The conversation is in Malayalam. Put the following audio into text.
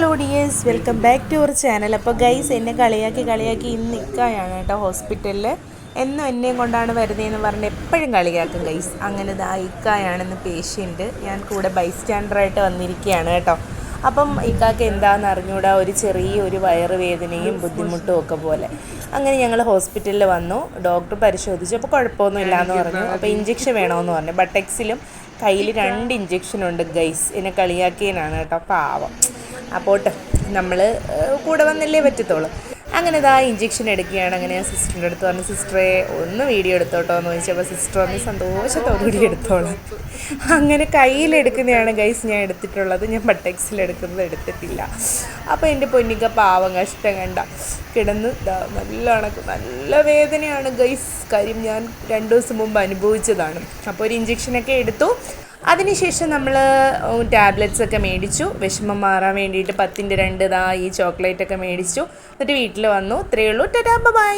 Hello dears, welcome back to our channel. അപ്പോൾ ഗൈസ്, എന്നെ കളിയാക്കി ഇന്ന് ഇക്കായാണ് കേട്ടോ ഹോസ്പിറ്റലിൽ. എന്നും എന്നെയും കൊണ്ടാണ് വരുന്നതെന്ന് പറഞ്ഞ് എപ്പോഴും കളിയാക്കും ഗൈസ്. അങ്ങനെ ദാ ഇക്കായാണെന്ന് പേഷ്യൻറ്റ്. ഞാൻ കൂടെ ബൈസ്റ്റാൻഡറായിട്ട് വന്നിരിക്കുകയാണ് കേട്ടോ. അപ്പം ഇക്കാക്ക് എന്താണെന്ന് അറിഞ്ഞൂടാ, ഒരു വയറുവേദനയും ബുദ്ധിമുട്ടും ഒക്കെ പോലെ. അങ്ങനെ ഞങ്ങൾ ഹോസ്പിറ്റലിൽ വന്നു. ഡോക്ടർ പരിശോധിച്ചു. അപ്പോൾ കുഴപ്പമൊന്നുമില്ല എന്ന് പറഞ്ഞു. അപ്പോൾ ഇഞ്ചക്ഷൻ വേണമെന്ന് പറഞ്ഞു. ബട്ടക്സിലും കയ്യിൽ 2 ഇഞ്ചക്ഷനുണ്ട് ഗൈസ്. എന്നെ കളിയാക്കിയതിനാണ് കേട്ടോ, പാവം. അപ്പോൾ നമ്മൾ കൂടെ വന്നല്ലേ പറ്റത്തുള്ളൂ. അങ്ങനെ ഇതാ ഇഞ്ചക്ഷൻ എടുക്കുകയാണ്. അങ്ങനെ ഞാൻ സിസ്റ്ററിൻ്റെ അടുത്ത് പറഞ്ഞു, സിസ്റ്ററെ ഒന്ന് വീഡിയോ എടുത്തോട്ടോ എന്ന് ചോദിച്ചപ്പോൾ സിസ്റ്റർ ഒന്ന് സന്തോഷത്തോടുകൂടി എടുത്തോളാം. അങ്ങനെ കയ്യിലെടുക്കുന്നതാണ് ഗൈസ് ഞാൻ എടുത്തിട്ടുള്ളത്. ഞാൻ ബട്ടക്സിൽ എടുത്തിട്ടില്ല. അപ്പോൾ എൻ്റെ പൊന്നിക്ക പാവം കഷ്ടം കണ്ട കിടന്ന് നല്ല വേദനയാണ് ഗൈസ്. കാര്യം ഞാൻ 2 ദിവസം മുമ്പ് അനുഭവിച്ചതാണ്. അപ്പോൾ ഒരു ഇഞ്ചക്ഷനൊക്കെ എടുത്തു. അതിനുശേഷം നമ്മൾ ടാബ്ലറ്റ്സൊക്കെ മേടിച്ചു. വിഷമം മാറാൻ വേണ്ടിയിട്ട് 10ൻ്റെ 2 ഈ ചോക്ലേറ്റൊക്കെ മേടിച്ചു. എന്നിട്ട് വീട്ടിൽ വന്നു. ഇത്രയേ ഉള്ളൂ. Tata bye.